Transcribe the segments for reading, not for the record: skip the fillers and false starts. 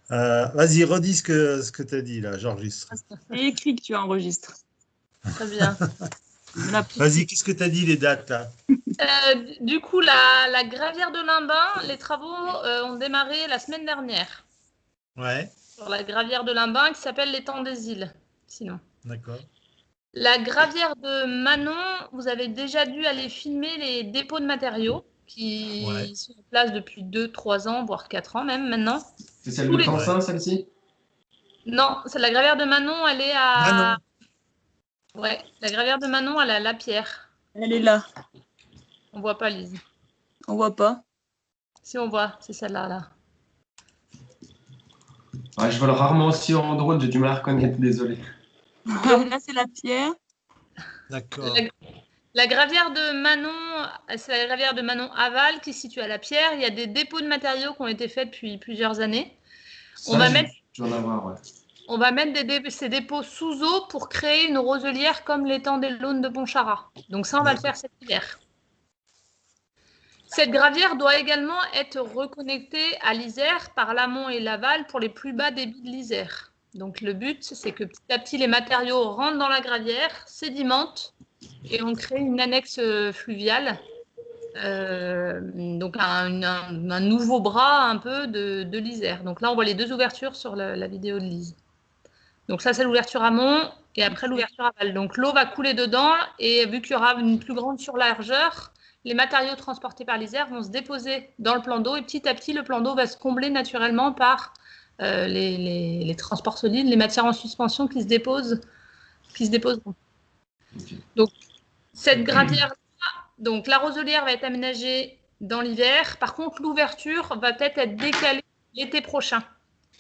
Vas-y, redis ce que tu as dit là, j'enregistre. C'est écrit que tu enregistres. Très bien. Vas-y, qu'est-ce que tu as dit les dates là? Du coup, la gravière de Limbin, les travaux ont démarré la semaine dernière. Ouais. Sur la gravière de Limbin qui s'appelle l'étang des îles, sinon. D'accord. La gravière de Manon, vous avez déjà dû aller filmer les dépôts de matériaux qui sont en place depuis 2-3 ans, voire 4 ans même maintenant. C'est celle de Tansin, celle-ci? Non, c'est la gravière de Manon, elle est à... Manon. Ouais, la gravière de Manon, elle est à La Pierre. Elle est là. On voit pas, Lise. On voit pas. Si, on voit, c'est celle-là, là. Ouais, je vole rarement aussi en drone, j'ai du mal à reconnaître, désolé. Là, c'est la pierre. D'accord. La gravière de Manon, c'est la gravière de Manon Aval qui se situe à La Pierre. Il y a des dépôts de matériaux qui ont été faits depuis plusieurs années. Ça, On va mettre... Je vais en avoir, ouais. On va mettre ces dépôts sous eau pour créer une roselière comme l'étang des Launes de Pontcharrat. Donc ça, on va le faire cet hiver. Cette gravière doit également être reconnectée à l'Isère par l'amont et l'aval pour les plus bas débits de l'Isère. Donc le but, c'est que petit à petit, les matériaux rentrent dans la gravière, sédimentent et on crée une annexe fluviale. Donc un nouveau bras un peu de l'Isère. Donc là, on voit les deux ouvertures sur la vidéo de Lise. Donc ça, c'est l'ouverture amont et après l'ouverture aval. Donc l'eau va couler dedans et vu qu'il y aura une plus grande surlargeur, les matériaux transportés par l'Isère vont se déposer dans le plan d'eau et petit à petit, le plan d'eau va se combler naturellement par les transports solides, les matières en suspension qui se déposeront. Okay. Donc cette gravière, donc la roselière va être aménagée dans l'hiver. Par contre, l'ouverture va peut-être être décalée l'été prochain.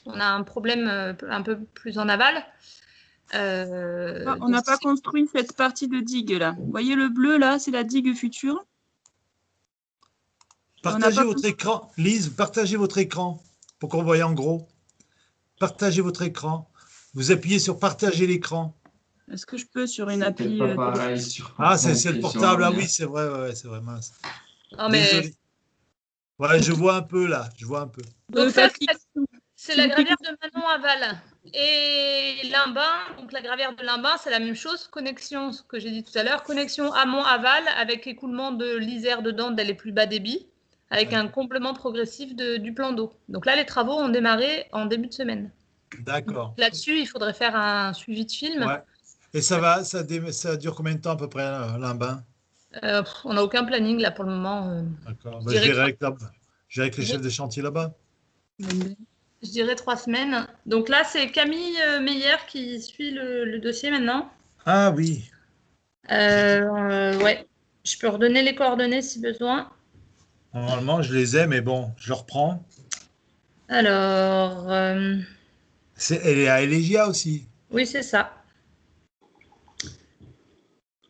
On a un problème un peu plus en aval. On n'a pas construit cette partie de digue là. Vous voyez le bleu là, c'est la digue future. Partagez votre écran. Lise, partagez votre écran pour qu'on voie en gros. Partagez votre écran. Vous appuyez sur partager l'écran. Est-ce que je peux sur une appli Ah, c'est le portable. Ah oui, c'est vrai, ouais, c'est vrai, mince. Non, mais... Désolé. Ouais, je vois un peu là. Je vois un peu. Donc ça, c'est la gravière de Manon Aval. Et Limbin, donc la gravière de Limbin, c'est la même chose. Connexion, ce que j'ai dit tout à l'heure, connexion amont-aval avec écoulement de l'Isère dedans dès les plus bas débits, avec un comblement progressif du plan d'eau. Donc là, les travaux ont démarré en début de semaine. D'accord. Là-dessus, il faudrait faire un suivi de film. Ouais. Et ça dure combien de temps à peu près, Limbin? On n'a aucun planning là pour le moment. D'accord. Je verrai avec les chefs de chantier là-bas. Je dirais 3 semaines. Donc là, c'est Camille Meyer qui suit le dossier maintenant. Ah oui. Ouais. Je peux redonner les coordonnées si besoin. Normalement, je les ai, mais bon, je le reprends. Alors... Elle est à Elegia aussi. Oui, c'est ça.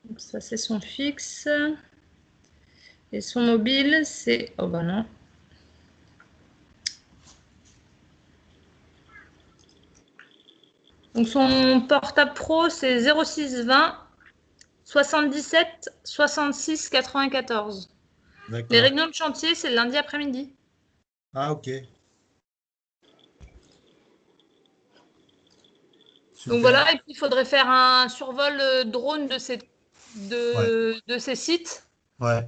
Donc ça, c'est son fixe. Et son mobile, c'est... Oh ben non. Donc son portable pro, c'est 06 20 77 66 94. Les réunions de chantier, c'est le lundi après-midi. Ah, ok. Super. Donc voilà, et puis il faudrait faire un survol drone de ces sites. Ouais.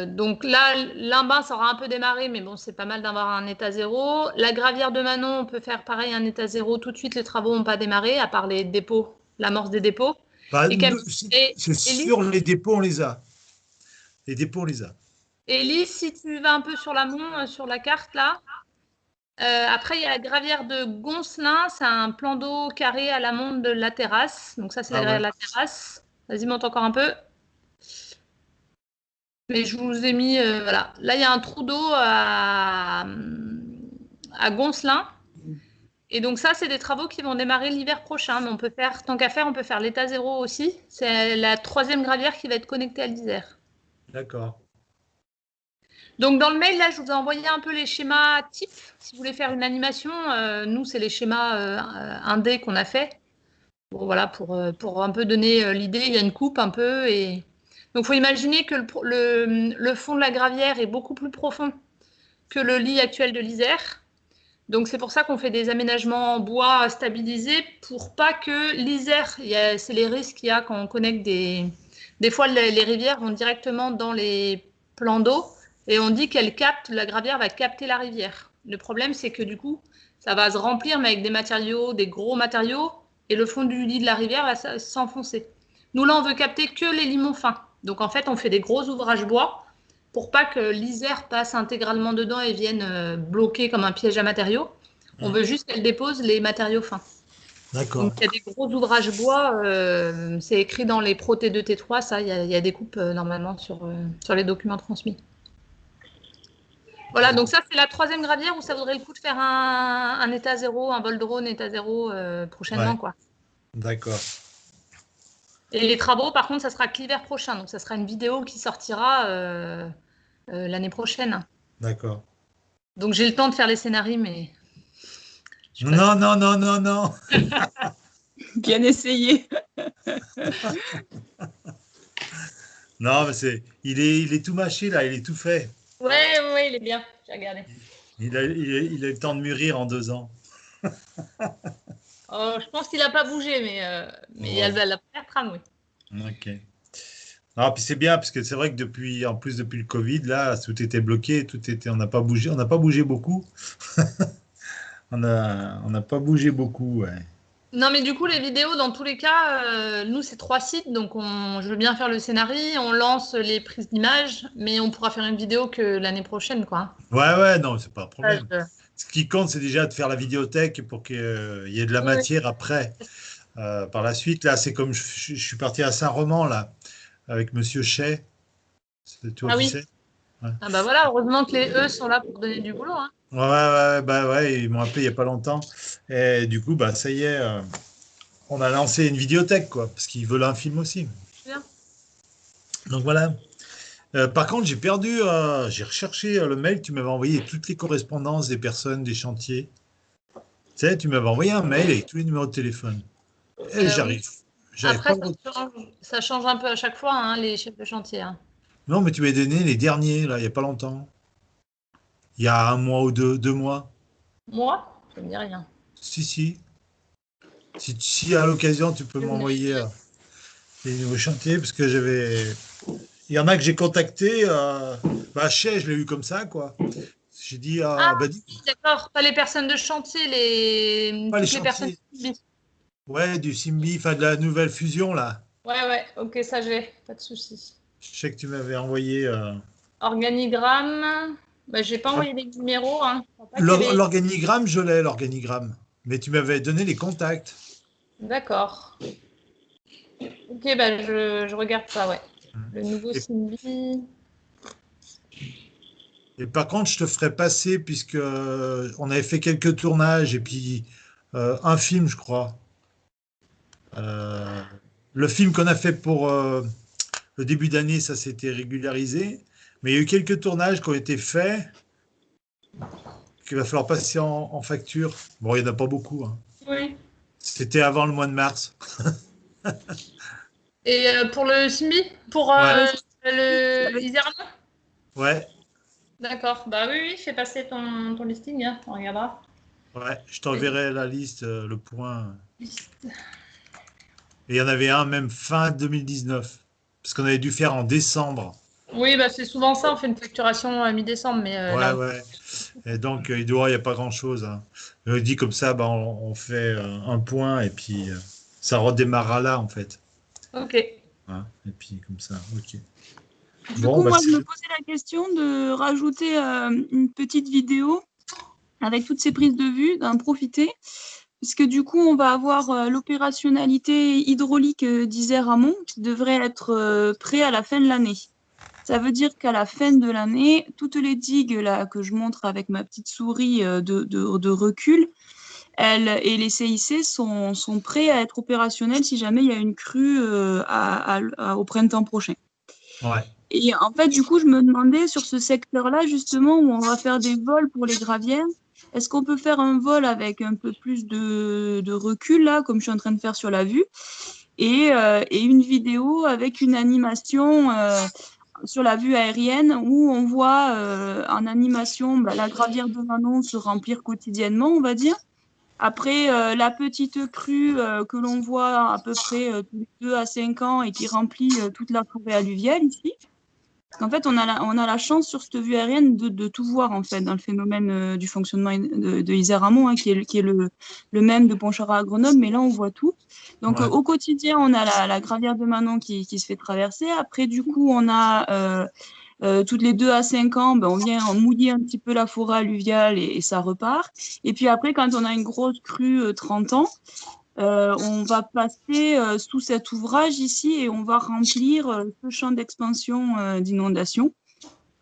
Donc là, Limbin, ça aura un peu démarré, mais bon, c'est pas mal d'avoir un état zéro. La gravière de Manon, on peut faire pareil, un état zéro. Tout de suite, les travaux n'ont pas démarré, à part les dépôts, l'amorce des dépôts. Bah, c'est sûr, les dépôts, on les a. Les dépôts, on les a. Élise, si tu vas un peu sur l'amont, sur la carte, là. Après, il y a la gravière de Goncelin. C'est un plan d'eau carré à l'amont de la terrasse. Donc ça, c'est la gravière de la terrasse. Vas-y, monte encore un peu. Mais je vous ai mis, voilà. Là, il y a un trou d'eau à Goncelin. Et donc ça, c'est des travaux qui vont démarrer l'hiver prochain. Mais on peut faire, tant qu'à faire, on peut faire l'état zéro aussi. C'est la 3e gravière qui va être connectée à l'Isère. D'accord. Donc dans le mail, là, je vous ai envoyé un peu les schémas types. Si vous voulez faire une animation, nous, c'est les schémas 1D qu'on a fait. Bon, voilà, pour un peu donner l'idée, il y a une coupe un peu. Donc, il faut imaginer que le fond de la gravière est beaucoup plus profond que le lit actuel de l'Isère. Donc, c'est pour ça qu'on fait des aménagements en bois stabilisés pour pas que l'Isère, c'est les risques qu'il y a quand on connecte des fois, les rivières vont directement dans les plans d'eau et on dit la gravière va capter la rivière. Le problème, c'est que du coup, ça va se remplir, mais avec des matériaux, des gros matériaux, et le fond du lit de la rivière va s'enfoncer. Nous, là, on veut capter que les limons fins. Donc, en fait, on fait des gros ouvrages bois pour pas que l'Isère passe intégralement dedans et vienne bloquer comme un piège à matériaux. On veut juste qu'elle dépose les matériaux fins. D'accord. Donc, il y a des gros ouvrages bois, c'est écrit dans les Pro T2, T3, ça, il y a des coupes normalement sur les documents transmis. Voilà, donc ça, c'est la 3e gravière où ça vaudrait le coup de faire un état 0, un vol drone état 0 prochainement, Ouais. quoi. D'accord. Et les travaux, par contre, ça sera que l'hiver prochain, donc ça sera une vidéo qui sortira l'année prochaine. D'accord. Donc, j'ai le temps de faire les scénarios, mais... Non, non, non, non, non. Bien essayé. Non, mais il est tout mâché là, il est tout fait. Ouais, il est bien, j'ai regardé. Il a eu le temps de mûrir en 2 ans. Oh, je pense qu'il n'a pas bougé, mais il y a la première trame, oui. Ok. Non, puis c'est bien parce que c'est vrai que depuis le Covid, là, tout était bloqué, on n'a pas bougé beaucoup. On n'a pas bougé beaucoup, ouais. Non, mais du coup, les vidéos, dans tous les cas, nous, c'est 3 sites, donc je veux bien faire le scénario, on lance les prises d'images, mais on pourra faire une vidéo que l'année prochaine, quoi. Ouais, non, c'est pas un problème. Euh, Ce qui compte, c'est déjà de faire la vidéothèque pour qu'il y ait de la Oui. matière après. Par la suite, là, c'est comme je suis parti à Saint-Roman, là, avec Monsieur Chay. C'est toi Ah qui oui. sais? Ah bah voilà, heureusement que les E sont là pour donner du boulot, hein. Ouais, ils m'ont appelé il n'y a pas longtemps. Et du coup, bah, ça y est, on a lancé une vidéothèque, quoi, parce qu'ils veulent un film aussi. Bien. Donc voilà. Par contre, j'ai recherché le mail, tu m'avais envoyé toutes les correspondances des personnes, des chantiers. Tu sais, tu m'avais envoyé un mail avec tous les numéros de téléphone. Et Oui. j'arrive Après, pas ça change un peu à chaque fois, hein, les chefs de chantier, hein. Non, mais tu m'as donné les derniers, là, il n'y a pas longtemps. Il y a 1 mois ou 2 mois. Moi, ça me dit rien. Si. Si à l'occasion, tu peux m'envoyer les nouveaux chantiers, parce que il y en a que j'ai contacté. Chez, je l'ai eu comme ça, quoi. J'ai dit, D'accord, pas les personnes de chantier, pas les toutes les personnes. chantiers. Ouais, du Simbi, enfin de la nouvelle fusion, là. Ouais, ok, ça j'ai, pas de souci. Je sais que tu m'avais envoyé. Organigramme, bah, j'ai pas envoyé les numéros, hein. Je crois pas qu'il y avait- L'organigramme, je l'ai, l'organigramme. Mais tu m'avais donné les contacts. D'accord. Ok, bah, je regarde ça, ouais. Le nouveau Et- Simbi. Et par contre, je te ferai passer, puisque on avait fait quelques tournages, et puis un film, je crois. Le film qu'on a fait pour le début d'année, ça s'était régularisé. Mais il y a eu quelques tournages qui ont été faits, qu'il va falloir passer en facture. Bon, il n'y en a pas beaucoup, hein. Oui. C'était avant le mois de mars. Et pour le Simbi? Pour Ouais. le Iserno? Ouais, D'accord. Bah oui, fais passer ton listing, hein. On regardera. ouais, je t'enverrai la liste, le point. Et il y en avait un même fin 2019, parce qu'on avait dû faire en décembre. Oui, bah c'est souvent ça, on fait une facturation à mi-décembre, mais là, Ouais. Et donc, il n'y a pas grand-chose, hein. Je dis comme ça, bah, on fait un point, et puis ça redémarrera là, en fait. ok. Hein, et puis, comme ça, ok. Du Bon, coup, bah, moi, je me posais la question de rajouter une petite vidéo avec toutes ces prises de vue, d'en profiter, puisque du coup, on va avoir l'opérationnalité hydraulique d'Isère Amont qui devrait être prêt à la fin de l'année. Ça veut dire qu'à la fin de l'année, toutes les digues là, que je montre avec ma petite souris de recul, elles et les CIC sont prêts à être opérationnels si jamais il y a une crue au printemps prochain. ouais. Et en fait, du coup, je me demandais sur ce secteur-là, justement, où on va faire des vols pour les gravières, est-ce qu'on peut faire un vol avec un peu plus de recul, là, comme je suis en train de faire sur la vue, et une vidéo avec une animation sur la vue aérienne où on voit en animation la gravière de Manon se remplir quotidiennement, on va dire. Après, la petite crue que l'on voit à peu près tous les 2 à 5 ans et qui remplit toute la forêt alluviale ici. En fait, on a la chance sur cette vue aérienne de tout voir en fait dans le phénomène du fonctionnement de Isère-Amont, hein, qui est le même de Pontcharrat à Grenoble, mais là on voit tout. Donc Ouais. au quotidien, on a la gravière de Manon qui se fait traverser. Après, du coup, on a toutes les 2 à 5 ans, on vient mouiller un petit peu la forêt alluviale et ça repart. Et puis après, quand on a une grosse crue 30 ans, on va passer sous cet ouvrage ici et on va remplir ce champ d'expansion d'inondation.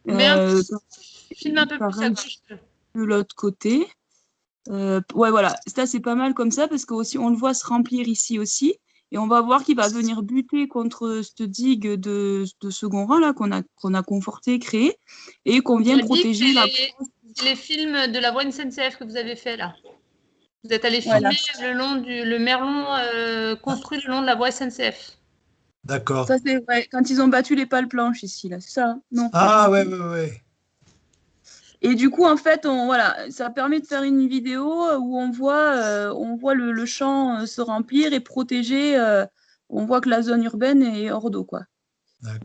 Filme un peu plus à Pareil gauche. de l'autre côté. Ouais, voilà, ça c'est pas mal comme ça parce qu'aussi on le voit se remplir ici aussi. Et on va voir qu'il va venir buter contre cette digue de second rang là qu'on a conforté, créé et qu'on vient protéger. C'est les films de la voie SNCF que vous avez fait là. Vous êtes allé Voilà. filmer le merlon construit le long de la voie SNCF. D'accord. Ça c'est vrai. Quand ils ont battu les pales planches ici là, c'est ça? Non. Ah ouais, ouais, ouais. Et du coup, en fait, voilà, ça permet de faire une vidéo où on voit le champ se remplir et protéger. On voit que la zone urbaine est hors d'eau, quoi.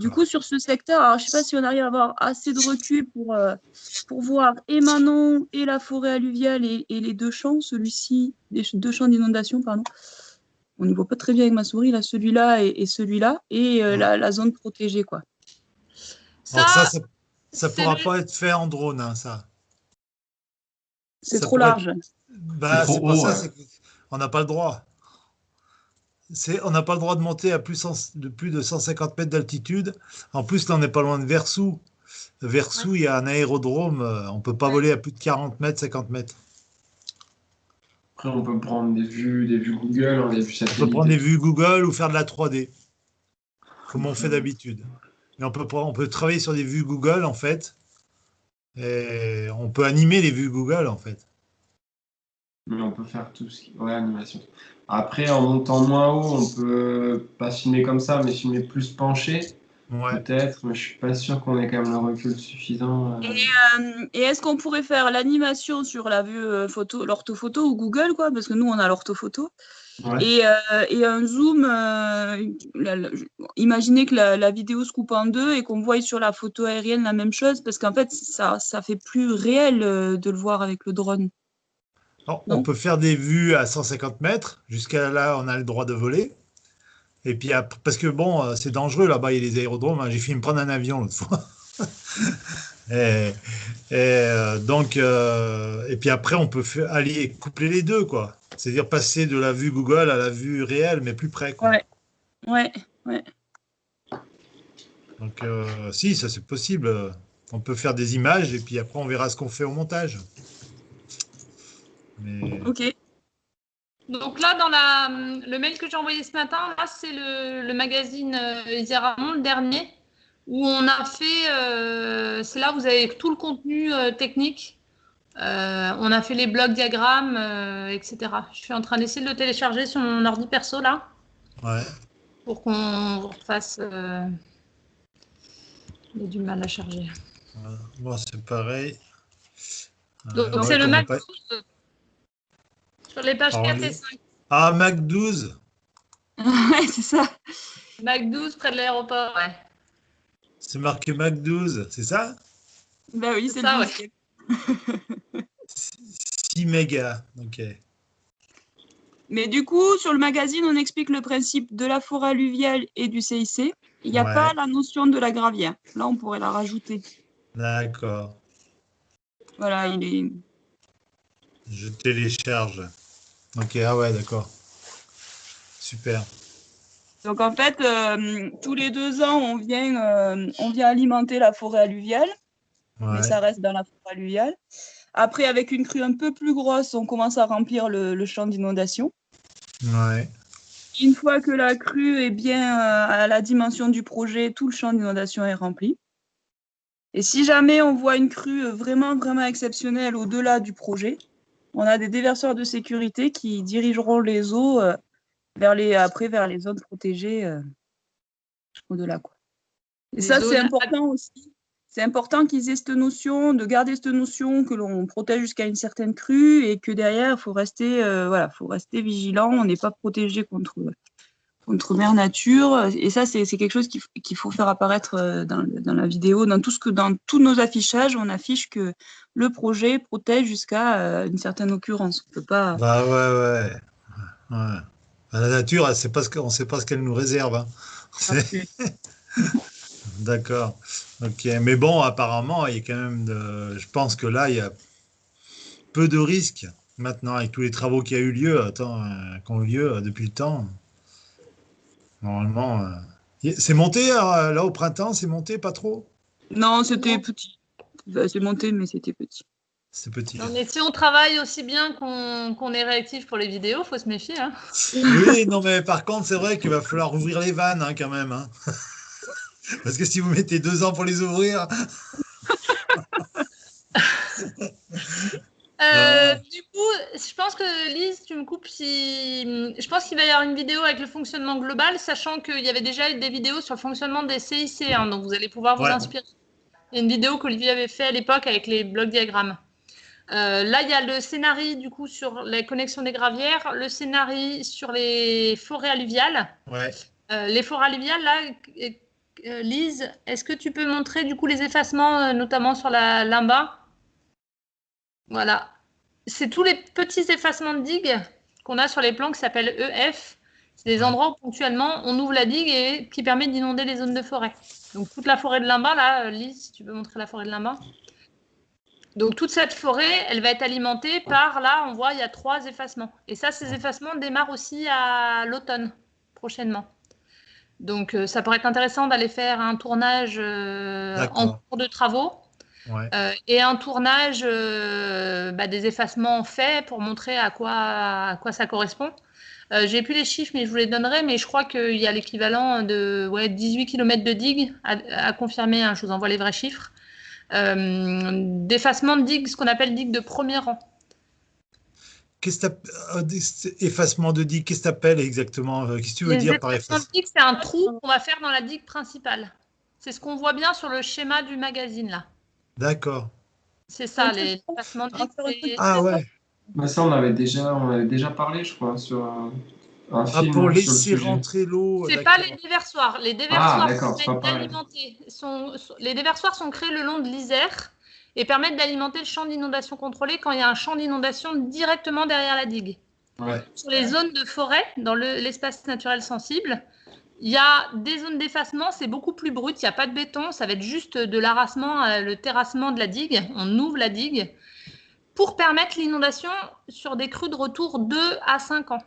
Du coup, sur ce secteur, alors, je ne sais pas si on arrive à avoir assez de recul pour voir et Manon et la forêt alluviale et les deux champs, celui-ci, les deux champs d'inondation, pardon. On ne voit pas très bien avec ma souris, là, celui-là et celui-là, et la zone protégée, quoi. Ça pourra pas être fait en drone, hein, ça. C'est Ça trop pourrait- large. Bah, C'est c'est trop pas haut, ça, ouais. c'est qu'on n'a pas le droit. On n'a pas le droit de monter à plus de 150 mètres d'altitude. En plus, là, on n'est pas loin de Versou. Versou, il y a un aérodrome. On peut pas voler à plus de 40 mètres, 50 mètres. Après, on peut prendre des vues Google, hein, des vues On peut satellites. prendre des vues Google ou faire de la 3D, comme on fait d'habitude. Mais on peut travailler sur des vues Google, en fait. Et on peut animer les vues Google, en fait. Mais on peut faire tout ce qui... Ouais, animation. Après, en montant moins haut, on peut pas filmer comme ça, mais filmer plus penché, Ouais. peut-être. Mais je suis pas sûr qu'on ait quand même le recul suffisant. Et est-ce qu'on pourrait faire l'animation sur la vue photo, l'orthophoto ou Google, quoi, parce que nous, on a l'orthophoto, Ouais. et un zoom, imaginez que la vidéo se coupe en deux et qu'on voit sur la photo aérienne la même chose, parce qu'en fait, ça fait plus réel de le voir avec le drone. Alors, on Non. peut faire des vues à 150 mètres. Jusqu'à là, on a le droit de voler. Et puis, parce que bon, c'est dangereux là-bas, il y a les aérodromes, hein. J'ai failli me prendre un avion l'autre fois. Et, et puis après, on peut allier, coupler les deux, quoi. C'est-à-dire passer de la vue Google à la vue réelle, mais plus près, quoi. Ouais. Donc, si, ça c'est possible. On peut faire des images et puis après, on verra ce qu'on fait au montage. Mais... Ok. Donc là, dans le mail que j'ai envoyé ce matin, là, c'est le magazine Isère-Amont, le dernier, où on a fait, c'est là où vous avez tout le contenu technique. On a fait les blocs diagrammes, etc. Je suis en train d'essayer de le télécharger sur mon ordi perso, là, Ouais. pour qu'on refasse. Il a du mal à charger. Moi, c'est pareil. Donc Ouais, c'est le qu'on n'a Mac pas- 12 sur les pages 4 et 5. Ah, Mac 12. Ouais, c'est ça. Mac 12 près de l'aéroport, ouais. C'est marqué Mac 12, c'est ça? Bah oui, C'est c'est ça, le ouais. 6 mégas. Ok. Mais du coup, sur le magazine, on explique le principe de la forêt alluviale et du CIC. Il n'y a pas la notion de la gravière. Là, on pourrait la rajouter. D'accord. Voilà, il est... Je télécharge. Ok, ah ouais, d'accord. Super. Donc, en fait, tous les 2 ans, on vient alimenter la forêt alluviale. Mais Ouais. ça reste dans la forêt alluviale. Après, avec une crue un peu plus grosse, on commence à remplir le champ d'inondation. Ouais. Une fois que la crue est bien à la dimension du projet, tout le champ d'inondation est rempli. Et si jamais on voit une crue vraiment, vraiment exceptionnelle au-delà du projet, on a des déverseurs de sécurité qui dirigeront les eaux vers les zones protégées au-delà, quoi. Et ça, c'est important aussi. C'est important qu'ils aient cette notion, de garder cette notion que l'on protège jusqu'à une certaine crue et que derrière, il faut rester, faut rester vigilant. On n'est pas protégé contre mère nature. Et ça, c'est quelque chose qu'il faut faire apparaître dans la vidéo. Dans tous nos affichages, on affiche que le projet protège jusqu'à une certaine occurrence. On peut pas. Bah ouais. La nature, on ne sait pas ce qu'elle nous réserve. Hein. D'accord. Ok. Mais bon, apparemment, il y a quand même je pense que là, il y a peu de risques maintenant avec tous les travaux qui ont eu lieu, depuis le temps. Normalement, c'est monté là au printemps, c'est monté pas trop? Non, c'était petit. C'est monté, mais c'était petit. C'est petit. Non, mais si on travaille aussi bien qu'on est réactif pour les vidéos, faut se méfier. Hein. Oui, non, mais par contre, c'est vrai qu'il va falloir ouvrir les vannes hein, quand même. Hein. Parce que si vous mettez 2 ans pour les ouvrir. Du coup, je pense que Lise, tu me coupes si. Je pense qu'il va y avoir une vidéo avec le fonctionnement global, sachant qu'il y avait déjà des vidéos sur le fonctionnement des CIC, hein, donc vous allez pouvoir vous inspirer. Il y a une vidéo qu'Olivier avait fait à l'époque avec les blocs diagrammes. Là, il y a le scénario du coup sur la connexion des gravières, le scénario sur les forêts alluviales. Ouais. Les forêts alluviales, là, Lise, est-ce que tu peux montrer du coup les effacements, notamment sur la Limba? Voilà. C'est tous les petits effacements de digues qu'on a sur les plans qui s'appellent EF. C'est des endroits où ponctuellement on ouvre la digue et qui permet d'inonder les zones de forêt. Donc toute la forêt de Limba, là, Lise, si tu peux montrer la forêt de Limba. Donc toute cette forêt, elle va être alimentée par, là, on voit, il y a 3 effacements. Et ça, ces effacements démarrent aussi à l'automne, prochainement. Donc ça pourrait être intéressant d'aller faire un tournage en cours de travaux. Ouais. Et un tournage des effacements faits pour montrer à quoi ça correspond. J'ai plus les chiffres, mais je vous les donnerai. Mais je crois qu'il y a l'équivalent de 18 km de digues à confirmer. Hein, je vous envoie les vrais chiffres. D'effacement de digues, ce qu'on appelle digues de premier rang. Effacement de digue, qu'est-ce que tu appelles exactement? Qu'est-ce que tu veux dire par effacement de digue? C'est un trou qu'on va faire dans la digue principale. C'est ce qu'on voit bien sur le schéma du magazine là. D'accord. C'est ça, les effacements de digue. Ah ouais. Bah ça, on avait déjà parlé, je crois, sur un film. Pour laisser rentrer l'eau. C'est pas les déversoirs. Les déversoirs les déversoirs sont créés le long de l'Isère et permettent d'alimenter le champ d'inondation contrôlé quand il y a un champ d'inondation directement derrière la digue. Ouais. Sur les zones de forêt, dans l'espace naturel sensible, il y a des zones d'effacement, c'est beaucoup plus brut, il n'y a pas de béton, ça va être juste de l'arasement, le terrassement de la digue. On ouvre la digue pour permettre l'inondation sur des crues de retour 2 à 5 ans.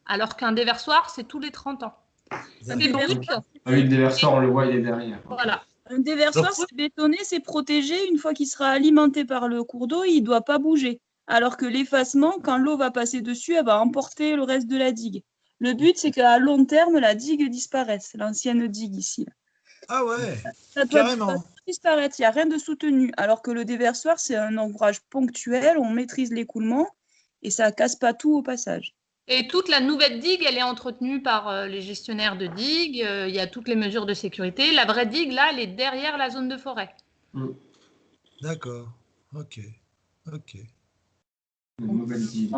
Alors qu'un déversoir, c'est tous les 30 ans. C'est brut. Ah oui, le déversoir, on le voit, il est derrière. Voilà. Un déversoir, c'est bétonné, c'est protégé. Une fois qu'il sera alimenté par le cours d'eau, il ne doit pas bouger. Alors que l'effacement, quand l'eau va passer dessus, elle va emporter le reste de la digue. Le but, c'est qu'à long terme, la digue disparaisse, l'ancienne digue ici. Là. Ah ouais, ça doit carrément. Disparaître, il n'y a rien de soutenu. Alors que le déversoir, c'est un ouvrage ponctuel, on maîtrise l'écoulement et ça ne casse pas tout au passage. Et toute la nouvelle digue, elle est entretenue par les gestionnaires de digues. Il y a toutes les mesures de sécurité. La vraie digue, là, elle est derrière la zone de forêt. D'accord. Ok. Une nouvelle digue.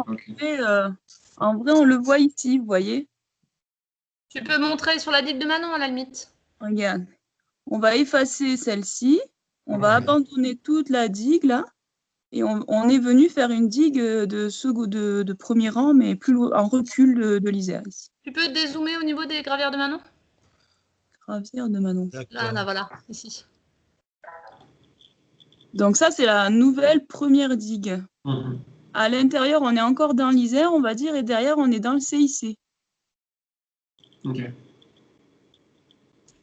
En vrai, on le voit ici, vous voyez. Tu peux montrer sur la digue de Manon, à la limite. Regarde. On va effacer celle-ci. On va abandonner toute la digue, là. Et on est venu faire une digue de premier rang, mais plus en recul de l'Isère. Tu peux dézoomer au niveau des gravières de Manon? Gravières de Manon. Là, voilà, ici. Donc ça, c'est la nouvelle première digue. À l'intérieur, on est encore dans l'Isère, on va dire, et derrière, on est dans le CIC. Ok.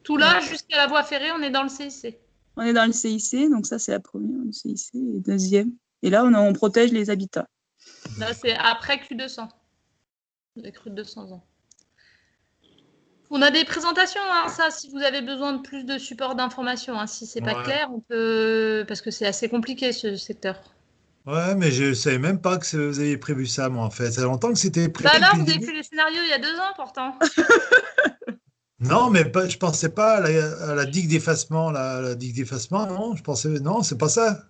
Tout là, jusqu'à la voie ferrée, on est dans le CIC. On est dans le CIC, donc ça, c'est la première, le CIC, et deuxième. Et là, on protège les habitats. Là, c'est après Q200. Les crues de 200 ans. On a des présentations, hein, ça, si vous avez besoin de plus de support d'information. Hein, si c'est pas clair, on peut... Parce que c'est assez compliqué, ce secteur. Ouais, mais je ne savais même pas que vous aviez prévu ça, moi, en fait. Ça fait longtemps que c'était prévu. Bah là, vous avez fait les scénarios il y a 2 ans, pourtant. Non, mais je pensais pas à la digue d'effacement. La digue d'effacement, non, je pensais, non, c'est pas ça.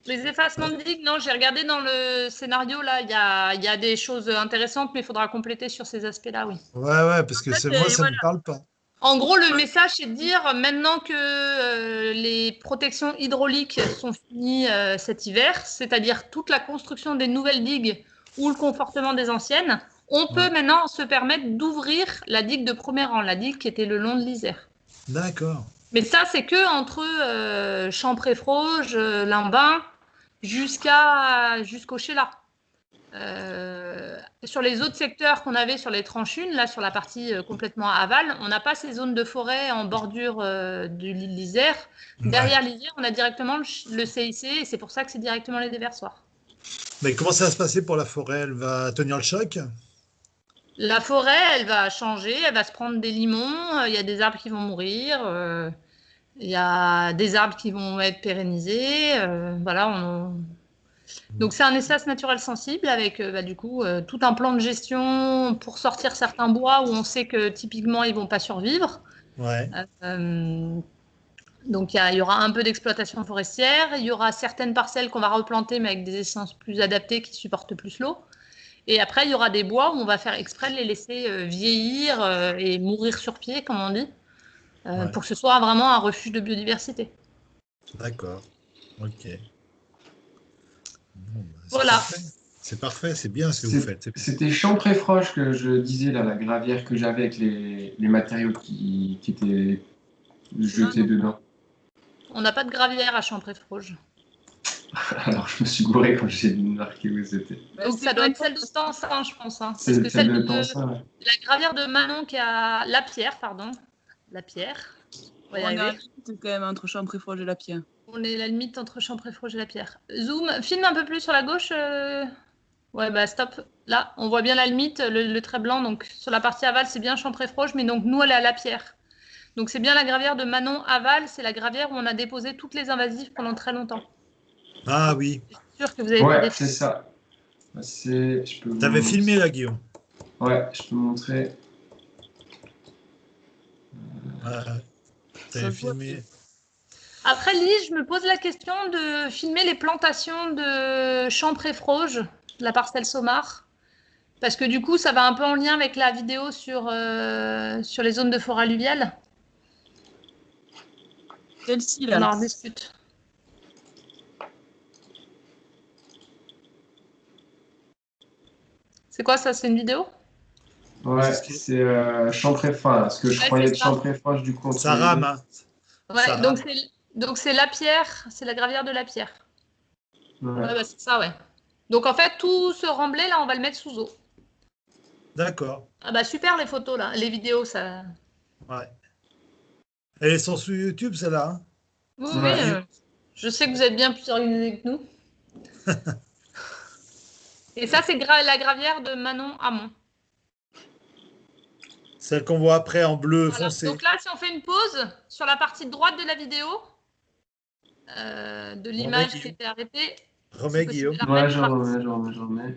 Les effacements de digues, non, j'ai regardé dans le scénario, là, il y a des choses intéressantes, mais il faudra compléter sur ces aspects-là, oui. Ouais, parce que En fait, moi, ça voilà. me parle pas. En gros, le message, c'est de dire, maintenant que les protections hydrauliques sont finies cet hiver, c'est-à-dire toute la construction des nouvelles digues ou le confortement des anciennes, on peut maintenant se permettre d'ouvrir la digue de premier rang, la digue qui était le long de l'Isère. D'accord. Mais ça, c'est que entre Champré-Froge, Limbin, jusqu'au Sheila. Sur les autres secteurs qu'on avait sur les tranches 1, là sur la partie complètement aval, on n'a pas ces zones de forêt en bordure de l'île l'Isère. Derrière l'Isère, on a directement le CIC et c'est pour ça que c'est directement les déversoirs. Mais comment ça va se passer pour la forêt? Elle va tenir le choc? La forêt, elle va changer, elle va se prendre des limons, il y a des arbres qui vont mourir, il y a des arbres qui vont être pérennisés. Voilà, Donc c'est un espace naturel sensible avec du coup tout un plan de gestion pour sortir certains bois où on sait que typiquement ils vont pas survivre. Ouais. Donc il y aura un peu d'exploitation forestière, il y aura certaines parcelles qu'on va replanter mais avec des essences plus adaptées qui supportent plus l'eau. Et après il y aura des bois où on va faire exprès de les laisser vieillir et mourir sur pied comme on dit, pour que ce soit vraiment un refuge de biodiversité. D'accord. Ok. Bon, Voilà. C'est parfait, c'est bien ce que vous faites. C'était Champré-Froge que je disais, là, la gravière que j'avais avec les matériaux qui étaient jetés dedans. On n'a pas de gravière à Champré-Froge. Alors, je me suis gouré quand j'ai marqué où c'était. Donc, ça doit être celle de Stansin, je pense. Hein. C'est Parce que celle de Tansin, ouais. la gravière de Manon qui est à La Pierre, pardon. La Pierre. On va y On est à la arriver. limite quand même entre Champré-Froge et la Pierre. On est à la limite entre Champré-Froge et La Pierre. Zoom, filme un peu plus sur la gauche. Ouais, bah stop. Là, on voit bien la limite, le trait blanc. Donc, sur la partie aval, c'est bien Champré-Froge, mais donc nous, elle est à La Pierre. Donc, c'est bien la gravière de Manon aval. C'est la gravière où on a déposé toutes les invasives pendant très longtemps. Ah oui. Je suis sûre que vous avez Ouais, c'est ça. T'avais filmé là, Guillaume? Ouais, je peux montrer. T'avais filmé. Après, Lise, je me pose la question de filmer les plantations de Champré-Froge, la parcelle Saumar. Parce que du coup, ça va un peu en lien avec la vidéo sur les zones de forêt alluviale. Celle-ci, On là. en rediscute. C'est quoi ça? C'est une vidéo? Ouais, c'est Champré-Froge. Ce que je croyais de Champré-Froge, du coup. Ça rame, hein. Ouais, Ça donc c'est La Pierre, c'est la gravière de La Pierre. Ouais. Ouais, bah, c'est ça, ouais. Donc en fait, tout ce remblai, là, on va le mettre sous eau. D'accord. Ah bah super les photos, là. Les vidéos, ça... Ouais. Elles sont sur YouTube, celle-là, hein? Oui, Ouais. je sais que vous êtes bien plus organisés que nous. Et ça, c'est la gravière de Manon Hamon. Celle qu'on voit après en bleu Voilà. foncé. Donc là, si on fait une pause sur la partie droite de la vidéo, de l'image qui était arrêtée. Remets, Guillaume. Ouais, j'en remets.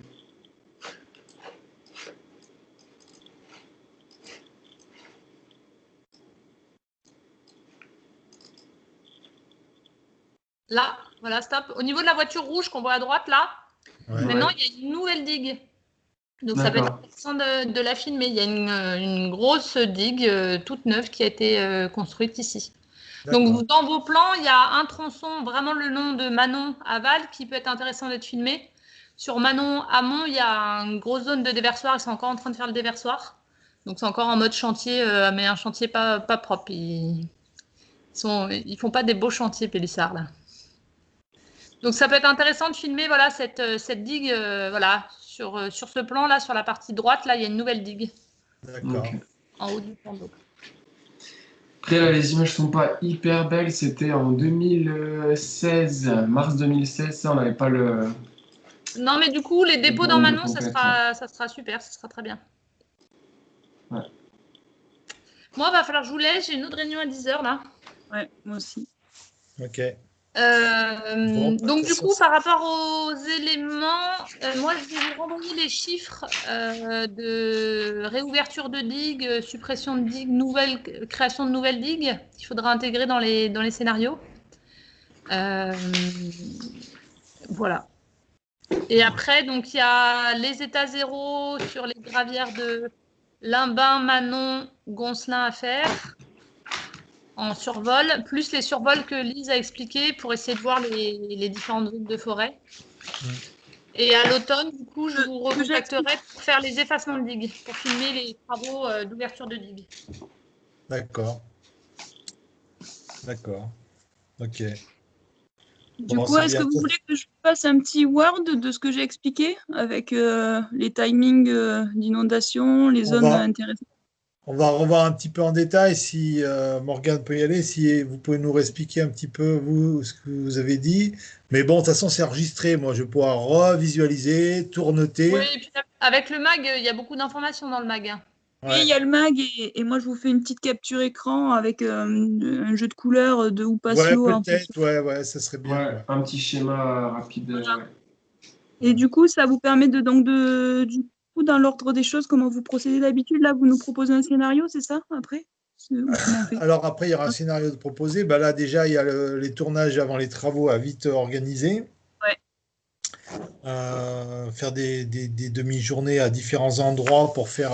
Là, voilà, stop. Au niveau de la voiture rouge qu'on voit à droite, là, maintenant, il y a une nouvelle digue. Donc, ça peut être intéressant de la filmer. Il y a une grosse digue toute neuve qui a été construite ici. Donc, dans vos plans, il y a un tronçon vraiment le long de Manon aval qui peut être intéressant d'être filmé. Sur Manon amont, il y a une grosse zone de déversoir. Ils sont encore en train de faire le déversoir. Donc, c'est encore en mode chantier, mais un chantier pas propre. Ils font pas des beaux chantiers, Pélissard, là. Donc, ça peut être intéressant de filmer voilà, cette digue. Voilà, sur ce plan-là, sur la partie droite, là, il y a une nouvelle digue. D'accord. Okay. En haut du plan d'eau. Après, là, les images sont pas hyper belles. C'était en 2016, mars 2016. Ça, on n'avait pas le... Non, mais du coup, les dépôts dans Manon, ça sera super. Ça sera très bien. Ouais. Moi, il va falloir que je vous laisse. J'ai une autre réunion à 10h, là. Ouais, moi aussi. Ok. Bon, Donc de du toute coup, façon, par rapport aux éléments, moi je vais vous renvoyer les chiffres de réouverture de digues, suppression de digues, création de nouvelles digues qu'il faudra intégrer dans les scénarios. Voilà. Et après, donc il y a les états zéro sur les gravières de Limbin, Manon, Goncelin à faire en survol, plus les survols que Lise a expliqué pour essayer de voir les différentes zones de forêt. Et à l'automne, du coup, je vous recontacterai pour faire les effacements de digues, pour filmer les travaux d'ouverture de digues. d'accord. D'accord. Ok. Du Bon, coup, c'est est-ce que bien. vous voulez que je fasse un petit Word de ce que j'ai expliqué avec les timings d'inondation, les On zones va, intéressantes? on va revoir un petit peu en détail si Morgane peut y aller, si vous pouvez nous réexpliquer un petit peu, vous, ce que vous avez dit. Mais bon, de toute façon, c'est enregistré. Moi, je vais pouvoir revisualiser, tout Oui, renoter. et puis avec le mag, il y a beaucoup d'informations dans le mag. Hein. Oui, il y Ouais. a le mag et moi je vous fais une petite capture écran avec un jeu de couleurs de Ouais, Oupatio en fonction. peut-être. Ouais, ça serait bien. Ouais, Ouais. un petit schéma rapide. Voilà. Ouais. Et du coup, ça vous permet du coup, dans l'ordre des choses, comment vous procédez d'habitude. Là, vous nous proposez un scénario, c'est ça, après? Ou comment on fait? Alors après, il y aura un scénario de proposer. Bah là, déjà, il y a les tournages avant les travaux à vite organiser. Ouais. Faire des demi-journées à différents endroits pour faire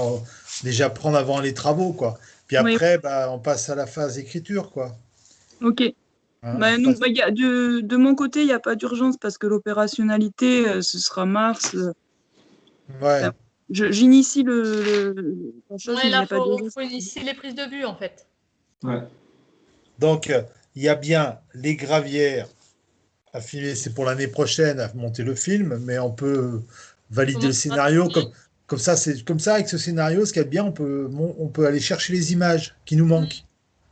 déjà prendre avant les travaux, quoi. Puis Oui, après, bah, on passe à la phase écriture, quoi. ok. Hein, Bah, nous, bah, de mon côté, il n'y a pas d'urgence parce que l'opérationnalité, ce sera mars. ouais. Enfin, j'initie la chose, Ouais, mais il là, n'y a pas faut d'urgence. initier les prises de vue, en fait. Ouais. Donc, il y a bien les gravières à filmer, c'est pour l'année prochaine, à monter le film, mais on peut valider le Comment ça scénario comme ça, c'est comme ça avec ce scénario, ce qui est bien, on peut aller chercher les images qui nous manquent.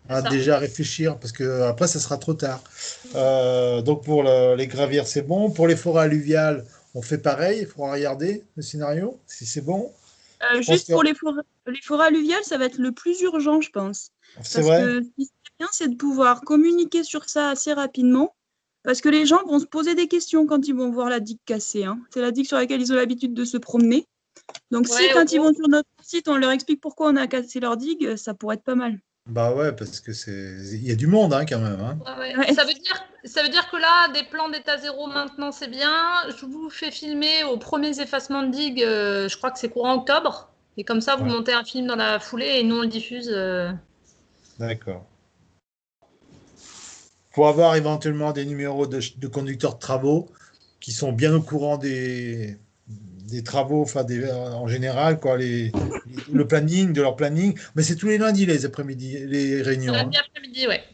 C'est À ça. déjà réfléchir parce que après ça sera trop tard. Donc pour les gravières c'est bon. Pour les forêts alluviales, on fait pareil. Il faudra regarder le scénario si c'est bon. Je pense Juste que pour les forêts alluviales, ça va être le plus urgent, je pense. c'est Parce vrai. que ce qui serait bien, c'est de pouvoir communiquer sur ça assez rapidement. Parce que les gens vont se poser des questions quand ils vont voir la digue cassée. Hein. C'est la digue sur laquelle ils ont l'habitude de se promener. Donc, si Ouais, quand ils vont sur notre site, on leur explique pourquoi on a cassé leur digue, ça pourrait être pas mal. Bah ouais parce que il y a du monde hein, quand même. Hein. ouais. Ouais. Ça veut dire que là, des plans d'état zéro maintenant, c'est bien. Je vous fais filmer aux premiers effacements de digues, je crois que c'est courant octobre. Et comme ça, vous Ouais, montez un film dans la foulée et nous, on le diffuse. d'accord. Faut avoir éventuellement des numéros de conducteurs de travaux qui sont bien au courant des travaux, enfin en général, quoi, le planning, de leur planning. Mais c'est tous les lundis les après-midi, les réunions. Hein. Lundi après-midi, ouais.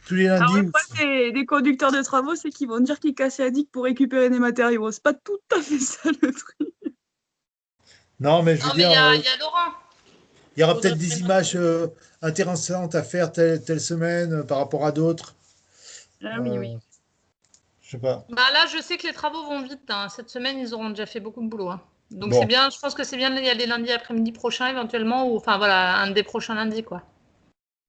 Tous les Alors, lundis. le problème des conducteurs de travaux, c'est qu'ils vont dire qu'ils cassent la digue pour récupérer des matériaux. C'est pas tout à fait ça le truc. Non, mais je Non, veux mais dire, il y a Laurent. il y aura Faudrait peut-être des prévenir. images intéressantes à faire telle semaine par rapport à d'autres. Ah oui, oui. Euh, je sais pas. Bah là, je sais que les travaux vont vite. Hein. Cette semaine, ils auront déjà fait beaucoup de boulot. Hein. Donc c'est Bon, bien. Je pense que c'est bien d'y aller lundi après-midi prochain, éventuellement, ou enfin voilà, un des prochains lundis, quoi.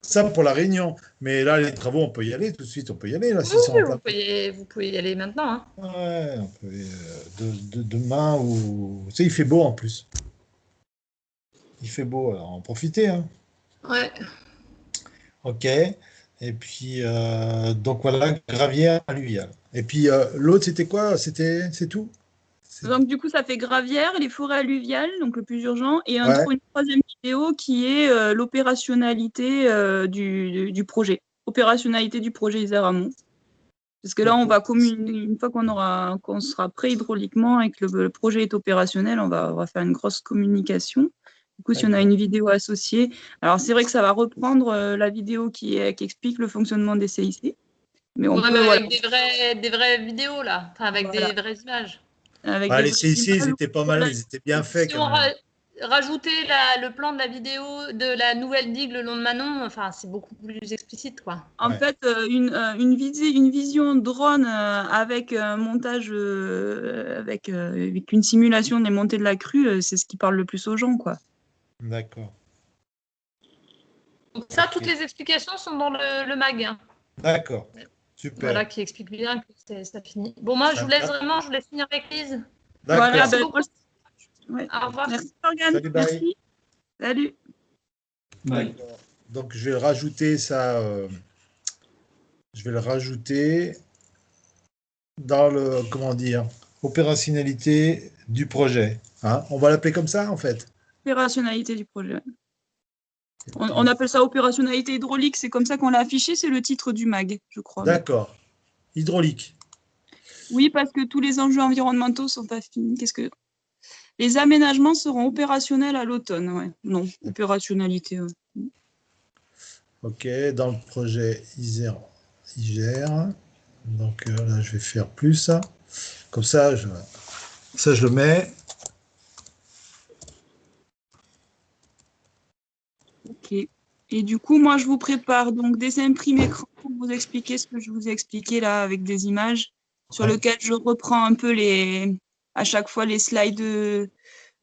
ça pour la réunion. Mais là, les travaux, on peut y aller tout de suite. On peut y aller là, Oui, s'ils sont en oui, plein. vous pouvez y aller maintenant. Hein. Ouais, on peut, demain ou. Tu sais, il fait beau en plus. Il fait beau, alors en profiter. Hein. Ouais. Ok. Et puis, donc voilà, gravière alluviale. Et puis, l'autre, c'était quoi? C'est tout? Donc, du coup, ça fait gravière, les forêts alluviales, donc le plus urgent, et Ouais. une troisième vidéo qui est l'opérationnalité du projet. Opérationnalité du projet Isère Amont. Parce que là, on va une fois qu'on sera prêt hydrauliquement et que le projet est opérationnel, on va faire une grosse communication. Du coup, si on a D'accord. une vidéo associée, alors c'est vrai que ça va reprendre la vidéo qui explique le fonctionnement des CIC, mais on Ouais, peut, mais voilà, avec des vraies vidéos là, enfin avec des voilà, vraies images. avec Bah, des les vraies CIC, ils images. étaient pas mal, ils étaient bien faits Si quand on même. rajoutait le plan de la vidéo de la nouvelle digue le long de Manon, enfin c'est beaucoup plus explicite quoi. En Ouais. fait, une vision drone avec un montage, avec une simulation des montées de la crue, c'est ce qui parle le plus aux gens, quoi. D'accord. Donc ça, toutes Ok. les explications sont dans le mag. Hein. D'accord. Super. Voilà, qui explique bien que ça finit. Bon, moi, je vous laisse finir avec Lise. Voilà, D'accord. Merci beaucoup. ouais. Au revoir. Merci Morgane. Salut, bye. Merci. Salut. Bye. D'accord. Donc, je vais le rajouter, ça. Je vais le rajouter dans le, comment dire, opérationnalité du projet. Hein, on va l'appeler comme ça, en fait. Opérationnalité du projet. On appelle ça opérationnalité hydraulique, c'est comme ça qu'on l'a affiché, c'est le titre du mag, je crois. D'accord. Hydraulique. Oui, parce que tous les enjeux environnementaux sont pas finis. Les aménagements seront opérationnels à l'automne, ouais. Non, opérationnalité. Ouais. OK, dans le projet IGER. Donc là, je vais faire plus. Comme ça, je le mets. Ok. Et du coup, moi, je vous prépare donc des imprimés écran pour vous expliquer ce que je vous ai expliqué là avec des images sur Ouais. lesquelles je reprends un peu à chaque fois les slides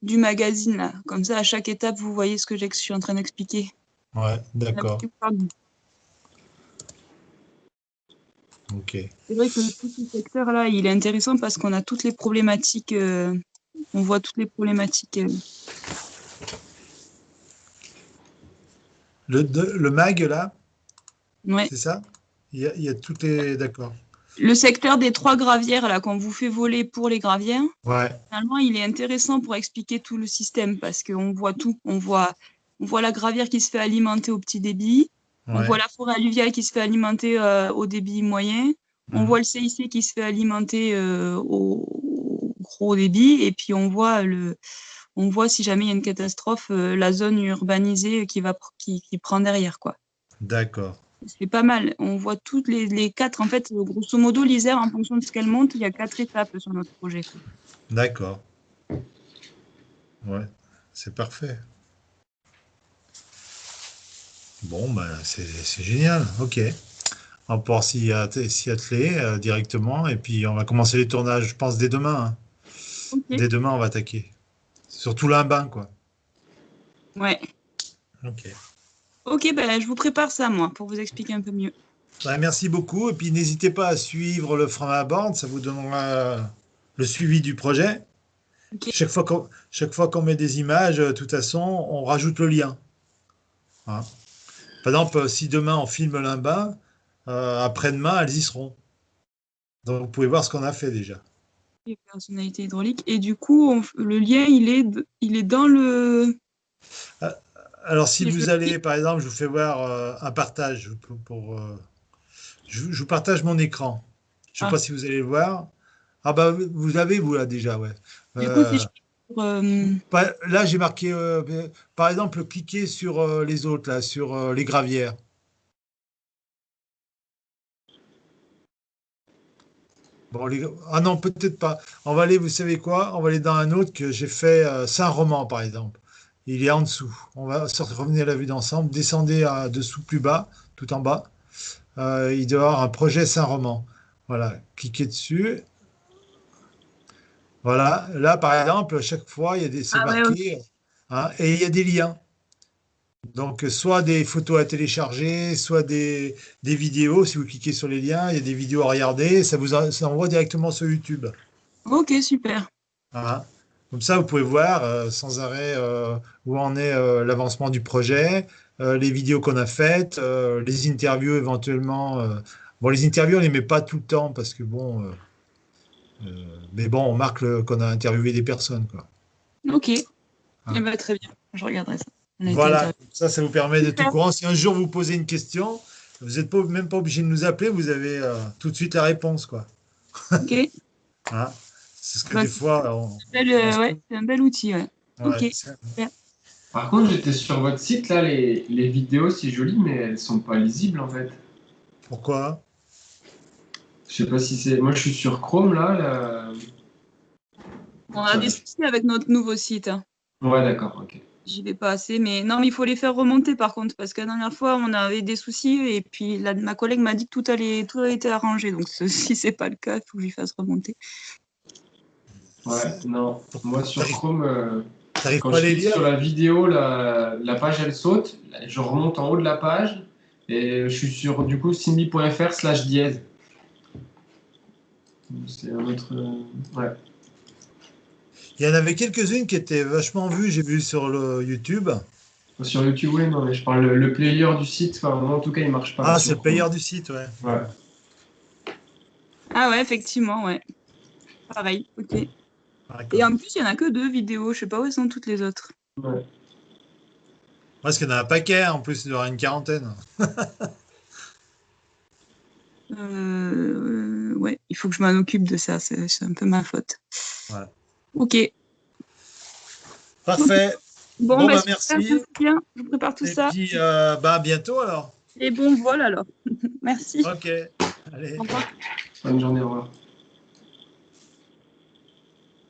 du magazine là. Comme ça, à chaque étape, vous voyez ce que je suis en train d'expliquer. Ouais, d'accord. OK. C'est vrai que tout ce secteur-là, il est intéressant parce qu'on a toutes les problématiques, on voit toutes les problématiques. Le mag, là, Ouais. c'est ça? Il y a toutes les... D'accord. Le secteur des 3 gravières, là, qu'on vous fait voler pour les gravières, Ouais, finalement, il est intéressant pour expliquer tout le système parce qu'on voit tout. On voit la gravière qui se fait alimenter au petit débit, on ouais. voit la forêt alluviale qui se fait alimenter au débit moyen, on voit le CIC qui se fait alimenter au gros débit, et puis on voit si jamais il y a une catastrophe, la zone urbanisée qui prend derrière, quoi. D'accord. C'est pas mal. On voit toutes les 4, en fait, grosso modo, l'Isère, en fonction de ce qu'elle monte, il y a 4 étapes sur notre projet. D'accord. Ouais, c'est parfait. Bon, ben, c'est génial. OK. On va pouvoir s'y atteler directement. Et puis, on va commencer les tournages, je pense, dès demain. Hein. Ok. Dès demain, on va attaquer. Surtout Limbin, quoi. Ouais. OK. Ok, ben, je vous prépare ça, moi, pour vous expliquer un peu mieux. Ben, merci beaucoup. Et puis, n'hésitez pas à suivre le frein à bande. Ça vous donnera le suivi du projet. Ok. Chaque fois qu'on met des images, de toute façon, on rajoute le lien. Hein. Par exemple, si demain on filme Limbin, après-demain, elles y seront. Donc, vous pouvez voir ce qu'on a fait déjà. Personnalité hydraulique. Et du coup, le lien, il est dans le... Alors, si Je vous le allez, dis. par exemple, je vous fais voir un partage. Je vous partage mon écran. Je ne sais Ah, pas si vous allez le voir. Ah bah, vous avez, vous, là, déjà, ouais. du coup, si Euh, je... sur, Là, j'ai marqué, par exemple, cliquez sur les autres, là, sur les gravières. Bon, ah non, peut-être pas. On va aller, vous savez quoi? On va aller dans un autre que j'ai fait, Saint-Roman, par exemple. Il est en dessous. On va revenir à la vue d'ensemble. Descendez dessous plus bas, tout en bas. Il doit y avoir un projet Saint-Roman. Voilà, cliquez dessus. Voilà, là, par exemple, chaque fois, c'est Ah ouais, ok. marqué, hein, et il y a des liens. Donc, soit des photos à télécharger, soit des vidéos. Si vous cliquez sur les liens, il y a des vidéos à regarder. Ça envoie directement sur YouTube. Ok, super. Voilà. Comme ça, vous pouvez voir sans arrêt où en est l'avancement du projet, les vidéos qu'on a faites, les interviews éventuellement. Bon, les interviews, on ne les met pas tout le temps parce que bon, mais bon, on marque qu'on a interviewé des personnes, quoi. Ok. Hein. Eh ben, très bien. Je regarderai ça. On a été Voilà, interviewé. ça vous permet d'être au Super. courant. Si un jour vous posez une question, vous n'êtes même pas obligé de nous appeler, vous avez tout de suite la réponse, quoi. Ok. Hein. C'est ce que Bah, des fois, ouais, c'est un bel outil, ouais. ouais, Ok. Super. Par contre, j'étais sur votre site, là, les vidéos, c'est joli, mais elles sont pas lisibles, en fait. Pourquoi? Je sais pas si c'est... Moi, je suis sur Chrome, là. On a des soucis avec notre nouveau site. Hein. Ouais, d'accord, ok. J'y vais pas assez, mais non, mais il faut les faire remonter par contre, parce que la dernière fois, on avait des soucis et puis ma collègue m'a dit que tout avait été arrangé. Donc, si c'est pas le cas, il faut que j'y fasse remonter. Ouais, non. Moi, sur Chrome, T'arrives quand pas à je les clique lire? sur la vidéo, la page, elle saute. Je remonte en haut de la page et je suis sur, du coup, simbi.fr/dièse. C'est un autre. Ouais. Il y en avait quelques-unes qui étaient vachement vues, j'ai vu sur le YouTube. Sur YouTube, oui, non, mais je parle le player du site. Enfin, moi, en tout cas, il marche pas. Ah, sur c'est le player du site, ouais. Ouais. Ah ouais, effectivement, ouais. Pareil, ok. Et D'accord. en plus, il n'y en a que 2 vidéos. Je sais pas où sont toutes les autres. Ouais. Parce qu'il y en a un paquet, en plus, il y aura une quarantaine. Ouais, il faut que je m'en occupe de ça. C'est un peu ma faute. Ouais. Ok. Parfait. Bon, Bon, bah, bah, super, merci. merci bien. Je prépare tout Et ça. puis, bah, à bientôt alors. Et bon vol alors. Merci. Ok. Allez. Au revoir. Bonne journée, au revoir.